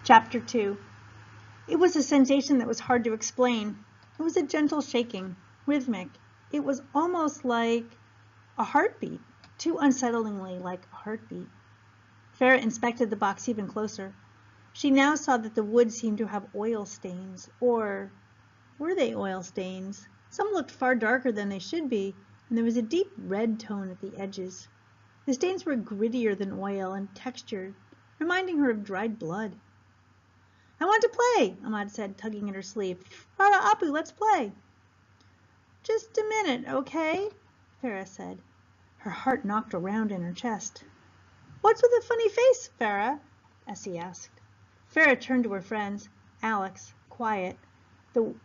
Chapter 2. It was a sensation that was hard to explain. It was a gentle shaking, rhythmic. It was almost like a heartbeat, too unsettlingly like a heartbeat. Farah inspected the box even closer. She now saw that the wood seemed to have oil stains, or were they oil stains? Some looked far darker than they should be, and there was a deep red tone at the edges. The stains were grittier than oil and textured, reminding her of dried blood. "I want to play," Ahmad said, tugging at her sleeve. "Farah Apu, let's play." "Just a minute, okay?" Farah said. Her heart knocked around in her chest. "What's with the funny face, Farah?" Essie asked. Farah turned to her friends. Alex, quiet, though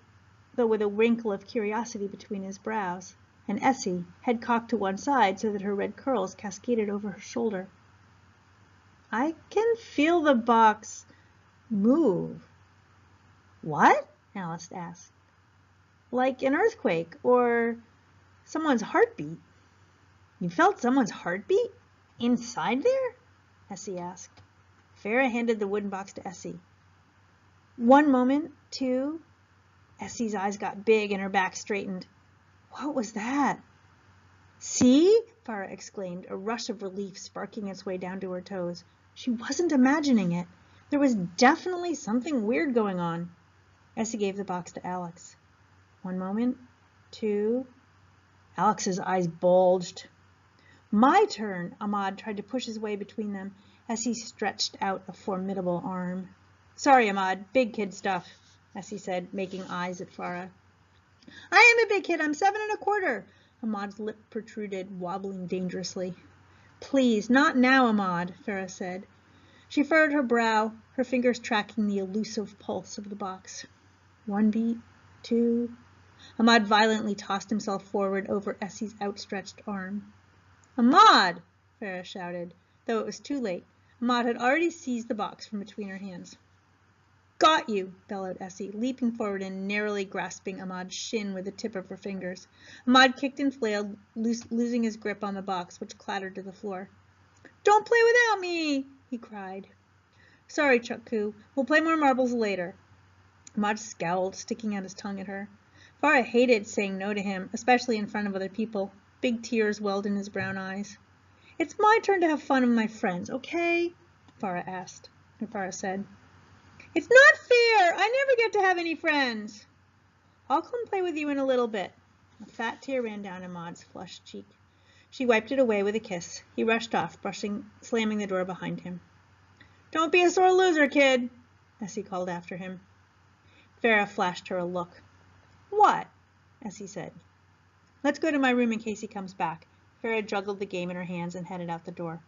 with a wrinkle of curiosity between his brows, and Essie, head cocked to one side so that her red curls cascaded over her shoulder. "I can feel the box move." "What?" Alice asked. "Like an earthquake or someone's heartbeat." "You felt someone's heartbeat? Inside there?" Essie asked. Farah handed the wooden box to Essie. "1 moment, 2. Essie's eyes got big and her back straightened. "What was that?" "See?" Farah exclaimed, a rush of relief sparking its way down to her toes. She wasn't imagining it. There was definitely something weird going on. Essie gave the box to Alex. 1 moment, 2. Alex's eyes bulged. "My turn!" Ahmad tried to push his way between them as he stretched out a formidable arm. "Sorry, Ahmad, big kid stuff," Essie said, making eyes at Farah. "I am a big kid. I'm 7 1/4. Ahmad's lip protruded, wobbling dangerously. "Please, not now, Ahmad," Farah said. She furrowed her brow, her fingers tracking the elusive pulse of the box. 1 beat, 2. Ahmad violently tossed himself forward over Essie's outstretched arm. "Ahmad!" Farah shouted, though it was too late. Ahmad had already seized the box from between her hands. "Got you!" bellowed Essie, leaping forward and narrowly grasping Ahmad's shin with the tip of her fingers. Ahmad kicked and flailed, losing his grip on the box, which clattered to the floor. "Don't play without me!" he cried. "Sorry, Chukku. We'll play more marbles later." Ahmad scowled, sticking out his tongue at her. Farah hated saying no to him, especially in front of other people. Big tears welled in his brown eyes. "It's my turn to have fun with my friends, okay?" Farah said. "It's not fair! I never get to have any friends." "I'll come play with you in a little bit." A fat tear ran down Ahmad's flushed cheek. She wiped it away with a kiss. He rushed off, slamming the door behind him. "Don't be a sore loser, kid," Essie called after him. Farah flashed her a look. "What?" Essie said. "Let's go to my room in case he comes back." Farah juggled the game in her hands and headed out the door.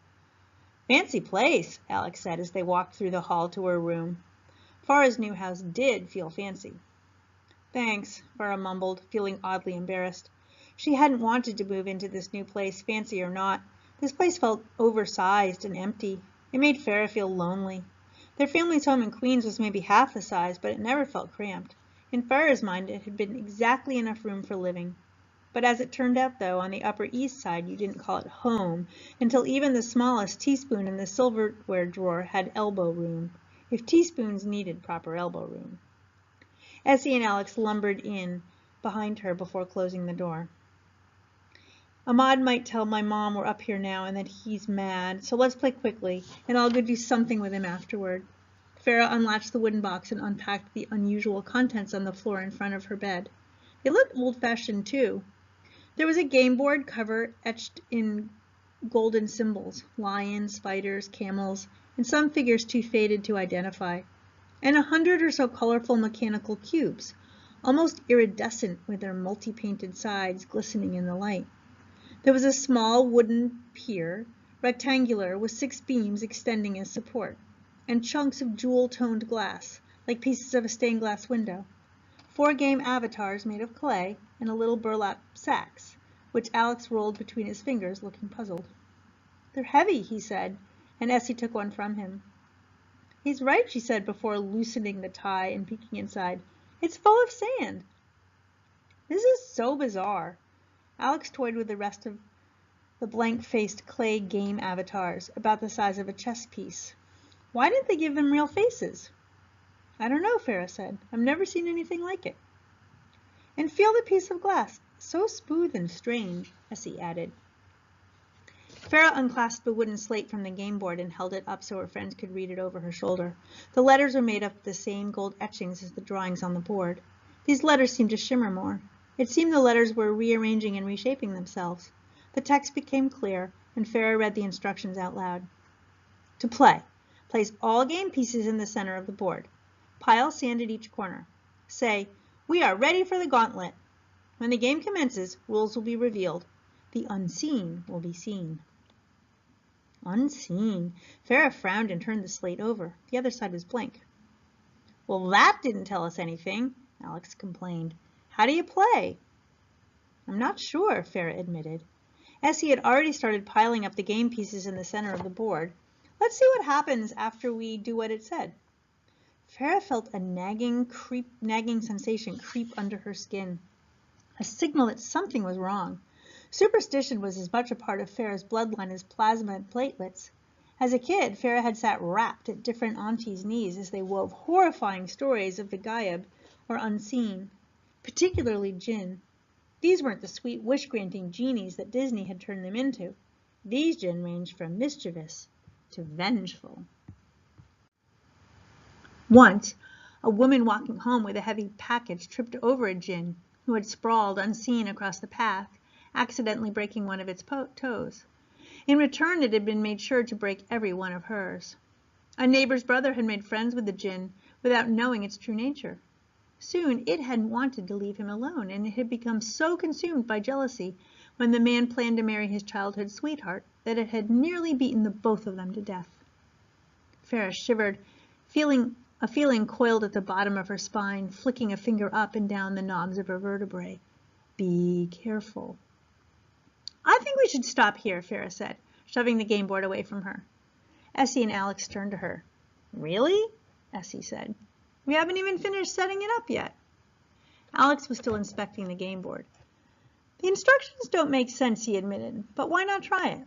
"Fancy place," Alex said as they walked through the hall to her room. Farah's new house did feel fancy. "Thanks," Farah mumbled, feeling oddly embarrassed. She hadn't wanted to move into this new place, fancy or not. This place felt oversized and empty. It made Farah feel lonely. Their family's home in Queens was maybe half the size, but it never felt cramped. In Farah's mind, it had been exactly enough room for living. But as it turned out, though, on the Upper East Side, you didn't call it home until even the smallest teaspoon in the silverware drawer had elbow room, if teaspoons needed proper elbow room. Essie and Alex lumbered in behind her before closing the door. "Ahmad might tell my mom we're up here now and that he's mad, so let's play quickly, and I'll go do something with him afterward." Farah unlatched the wooden box and unpacked the unusual contents on the floor in front of her bed. They looked old-fashioned, too. There was a game board cover etched in golden symbols, lions, spiders, camels, and some figures too faded to identify, and 100 or so colorful mechanical cubes, almost iridescent with their multi-painted sides glistening in the light. There was a small wooden pier, rectangular, with 6 beams extending as support, and chunks of jewel-toned glass, like pieces of a stained glass window. 4 game avatars made of clay, and a little burlap sacks, which Alex rolled between his fingers, looking puzzled. "They're heavy," he said, and Essie took one from him. "He's right," she said before loosening the tie and peeking inside. "It's full of sand." "This is so bizarre." Alex toyed with the rest of the blank-faced clay game avatars, about the size of a chess piece. "Why didn't they give them real faces?" I don't know, Farah said. I've never seen anything like it. And feel the piece of glass. So smooth and strange, Essie added. Farah unclasped a wooden slate from the game board and held it up so her friends could read it over her shoulder. The letters were made of the same gold etchings as the drawings on the board. These letters seemed to shimmer more. It seemed the letters were rearranging and reshaping themselves. The text became clear, and Farah read the instructions out loud. To play, place all game pieces in the center of the board. Pile sand at each corner. Say, "We are ready for the gauntlet." When the game commences, rules will be revealed. The unseen will be seen. Unseen. Farah frowned and turned the slate over. The other side was blank. Well, that didn't tell us anything, Alex complained. How do you play? I'm not sure, Farah admitted. Essie had already started piling up the game pieces in the center of the board. Let's see what happens after we do what it said. Farah felt a nagging sensation creep under her skin, a signal that something was wrong. Superstition was as much a part of Farah's bloodline as plasma and platelets. As a kid, Farah had sat rapt at different aunties' knees as they wove horrifying stories of the Ghaib or unseen, particularly jinn. These weren't the sweet wish-granting genies that Disney had turned them into. These jinn ranged from mischievous to vengeful. Once, a woman walking home with a heavy package tripped over a jinn who had sprawled unseen across the path, accidentally breaking one of its toes. In return, it had been made sure to break every one of hers. A neighbor's brother had made friends with the jinn without knowing its true nature. Soon, it hadn't wanted to leave him alone, and it had become so consumed by jealousy when the man planned to marry his childhood sweetheart that it had nearly beaten the both of them to death. Farah shivered, a feeling coiled at the bottom of her spine, flicking a finger up and down the knobs of her vertebrae. Be careful. I think we should stop here, Farah said, shoving the game board away from her. Essie and Alex turned to her. Really? Essie said. We haven't even finished setting it up yet. Alex was still inspecting the game board. The instructions don't make sense, he admitted, but why not try it?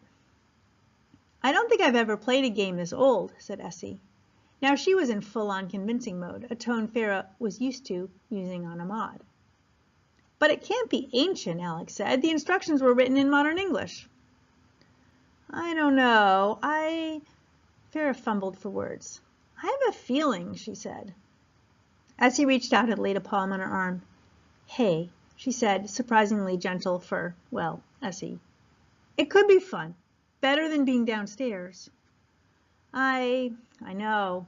I don't think I've ever played a game this old, said Essie. Now she was in full-on convincing mode, a tone Farah was used to using on Ahmad. But it can't be ancient, Alex said. The instructions were written in modern English. I don't know. Farah fumbled for words. I have a feeling, she said. Essie reached out and laid a palm on her arm. Hey, she said, surprisingly gentle for, well, Essie. It could be fun. Better than being downstairs. I know.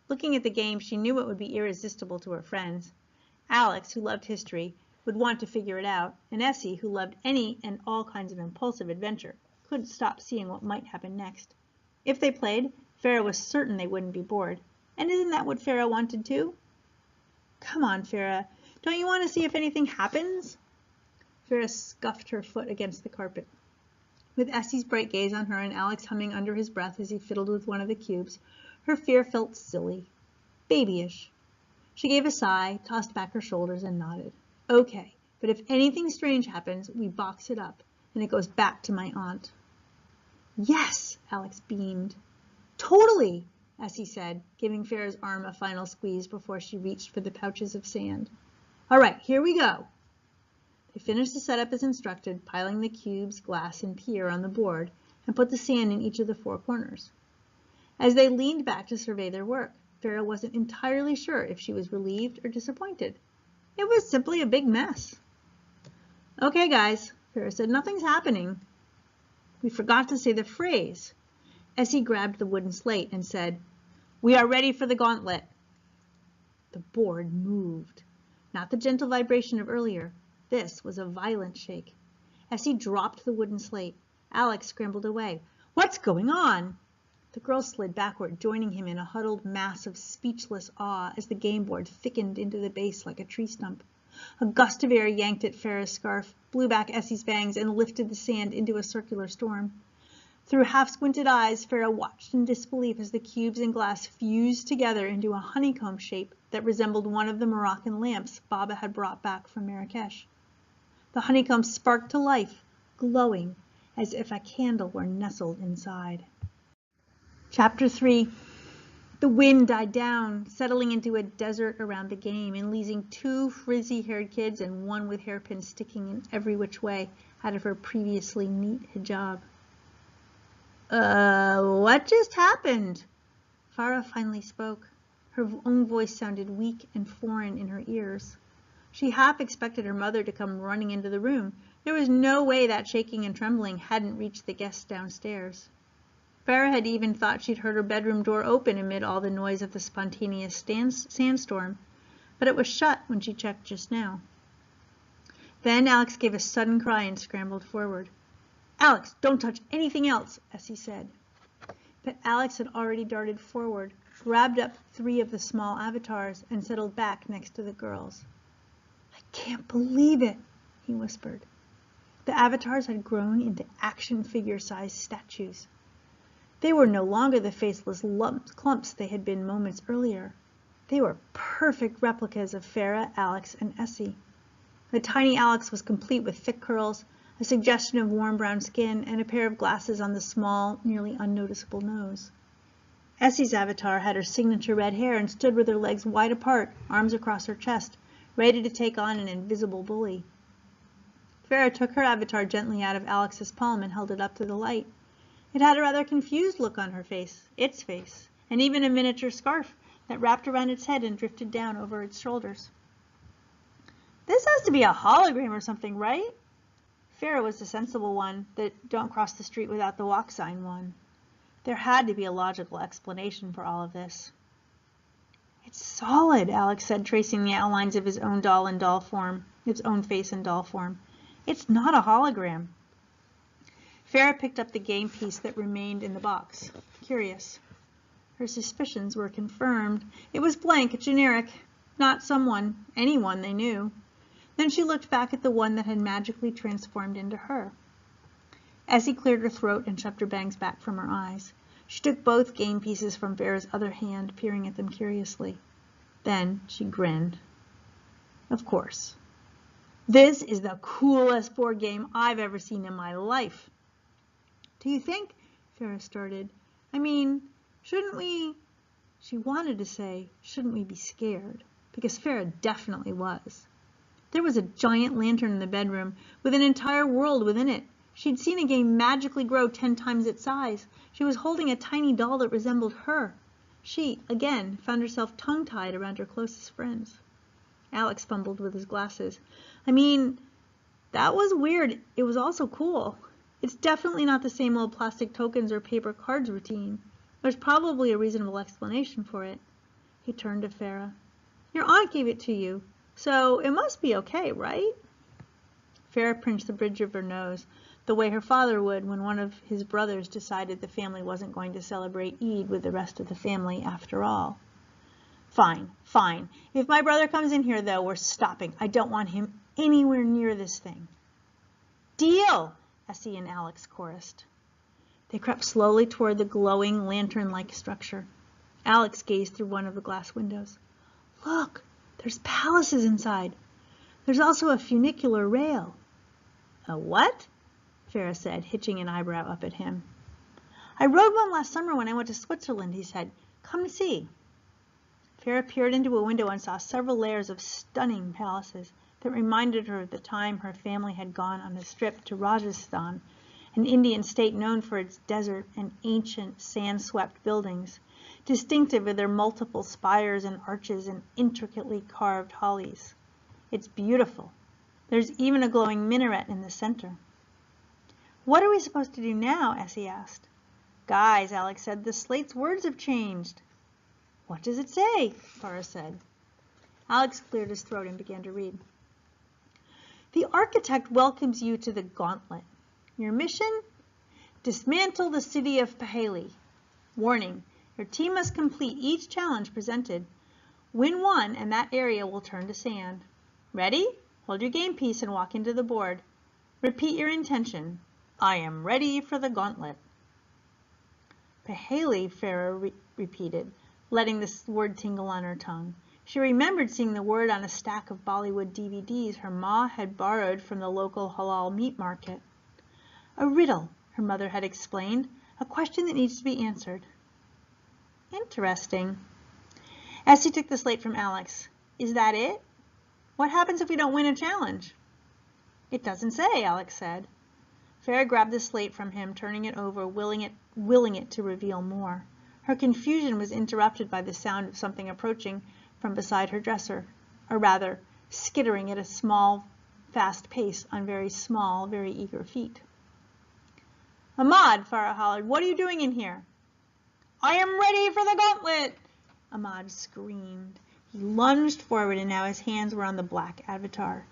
Looking at the game, she knew it would be irresistible to her friends. Alex, who loved history, would want to figure it out, and Essie, who loved any and all kinds of impulsive adventure, couldn't stop seeing what might happen next. If they played, Farah was certain they wouldn't be bored. And isn't that what Farah wanted too? Come on, Farah. Don't you want to see if anything happens? Farah scuffed her foot against the carpet. With Essie's bright gaze on her and Alex humming under his breath as he fiddled with one of the cubes, her fear felt silly, babyish. She gave a sigh, tossed back her shoulders, and nodded. Okay, but if anything strange happens, we box it up, and it goes back to my aunt. Yes, Alex beamed. Totally, Essie said, giving Farah's arm a final squeeze before she reached for the pouches of sand. All right, here we go. They finished the setup as instructed, piling the cubes, glass, and pier on the board, and put the sand in each of the four corners. As they leaned back to survey their work, Farah wasn't entirely sure if she was relieved or disappointed. It was simply a big mess. Okay, guys, Farah said, nothing's happening. We forgot to say the phrase. Essie grabbed the wooden slate and said, We are ready for the gauntlet. The board moved. Not the gentle vibration of earlier. This was a violent shake. Essie dropped the wooden slate. Alex scrambled away. What's going on? The girl slid backward, joining him in a huddled mass of speechless awe as the game board thickened into the base like a tree stump. A gust of air yanked at Farah's scarf, blew back Essie's bangs, and lifted the sand into a circular storm. Through half-squinted eyes, Farah watched in disbelief as the cubes and glass fused together into a honeycomb shape that resembled one of the Moroccan lamps Baba had brought back from Marrakesh. The honeycomb sparked to life, glowing as if a candle were nestled inside. Chapter 3. The wind died down, settling into a desert around the game and leaving 2 frizzy-haired kids and one with hairpins sticking in every which way out of her previously neat hijab. What just happened? Farah finally spoke. Her own voice sounded weak and foreign in her ears. She half expected her mother to come running into the room. There was no way that shaking and trembling hadn't reached the guests downstairs. Farah had even thought she'd heard her bedroom door open amid all the noise of the spontaneous sandstorm, but it was shut when she checked just now. Then Alex gave a sudden cry and scrambled forward. "Alex, don't touch anything else," Essie said. But Alex had already darted forward, grabbed up 3 of the small avatars, and settled back next to the girls. "I can't believe it," he whispered. The avatars had grown into action figure-sized statues. They were no longer the faceless clumps they had been moments earlier. They were perfect replicas of Farah, Alex, and Essie. The tiny Alex was complete with thick curls, a suggestion of warm brown skin, and a pair of glasses on the small, nearly unnoticeable nose. Essie's avatar had her signature red hair and stood with her legs wide apart, arms across her chest, ready to take on an invisible bully. Farah took her avatar gently out of Alex's palm and held it up to the light. It had a rather confused look on its face, and even a miniature scarf that wrapped around its head and drifted down over its shoulders. "This has to be a hologram or something, right?" Farah was the sensible one, the don't cross the street without the walk sign one. There had to be a logical explanation for all of this. "It's solid," Alex said, tracing the outlines of his own doll in doll form, its own face in doll form. "It's not a hologram." Farah picked up the game piece that remained in the box, curious. Her suspicions were confirmed. It was blank, generic, not anyone they knew. Then she looked back at the one that had magically transformed into her. Essie cleared her throat and shoved her bangs back from her eyes. She took both game pieces from Farah's other hand, peering at them curiously. Then she grinned. "Of course. This is the coolest board game I've ever seen in my life." "Do you think," Farah started, "I mean, shouldn't we," she wanted to say, "shouldn't we be scared?" Because Farah definitely was. There was a giant lantern in the bedroom, with an entire world within it. She'd seen a game magically grow 10 times its size. She was holding a tiny doll that resembled her. She, again, found herself tongue-tied around her closest friends. Alex fumbled with his glasses. "I mean, that was weird. It was also cool. It's definitely not the same old plastic tokens or paper cards routine. There's probably a reasonable explanation for it." He turned to Farah. "Your aunt gave it to you, so it must be okay, right?" Farah pinched the bridge of her nose, the way her father would when one of his brothers decided the family wasn't going to celebrate Eid with the rest of the family after all. "Fine, fine. If my brother comes in here, though, we're stopping. I don't want him anywhere near this thing." "Deal!" Essie and Alex chorused. They crept slowly toward the glowing, lantern-like structure. Alex gazed through one of the glass windows. "Look, there's palaces inside. There's also a funicular rail." "A what?" Farah said, hitching an eyebrow up at him. "I rode one last summer when I went to Switzerland," he said. "Come to see." Farah peered into a window and saw several layers of stunning palaces that reminded her of the time her family had gone on a trip to Rajasthan, an Indian state known for its desert and ancient sand-swept buildings, distinctive with their multiple spires and arches and intricately carved hollies. "It's beautiful. There's even a glowing minaret in the center." "What are we supposed to do now?" Essie asked. "Guys," Alex said, "the slate's words have changed." "What does it say?" Farah said. Alex cleared his throat and began to read. "The architect welcomes you to the Gauntlet. Your mission? Dismantle the city of Paheli. Warning, your team must complete each challenge presented. Win one and that area will turn to sand. Ready? Hold your game piece and walk into the board. Repeat your intention. I am ready for the Gauntlet." Paheli, Farah repeated, letting the word tingle on her tongue. She remembered seeing the word on a stack of Bollywood DVDs her ma had borrowed from the local halal meat market. "A riddle," her mother had explained, "a question that needs to be answered." Interesting. Essie took the slate from Alex. Is that it? What happens if we don't win a challenge? It doesn't say, Alex said. Farah grabbed the slate from him, turning it over, willing it to reveal more. Her confusion was interrupted by the sound of something approaching from beside her dresser, or rather, skittering at a small, fast pace on very small, very eager feet. Ahmad, Farah hollered, what are you doing in here? I am ready for the gauntlet, Ahmad screamed. He lunged forward, and now his hands were on the black avatar,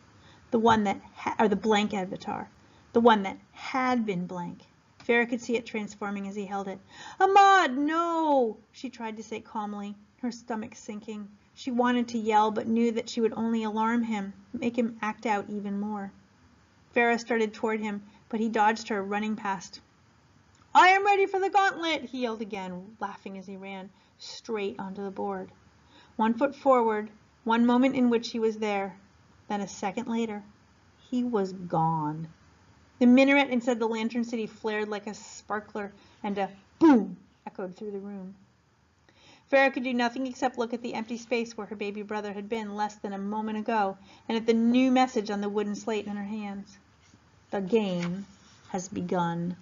the blank avatar, the one that had been blank. Farah could see it transforming as he held it. Ahmad, no! She tried to say calmly, her stomach sinking. She wanted to yell, but knew that she would only alarm him, make him act out even more. Farah started toward him, but he dodged her, running past. I am ready for the gauntlet, he yelled again, laughing as he ran straight onto the board. 1 foot forward, one moment in which he was there, then a second later, he was gone. The minaret inside the Lantern City flared like a sparkler, and a boom echoed through the room. Farah could do nothing except look at the empty space where her baby brother had been less than a moment ago, and at the new message on the wooden slate in her hands. The game has begun.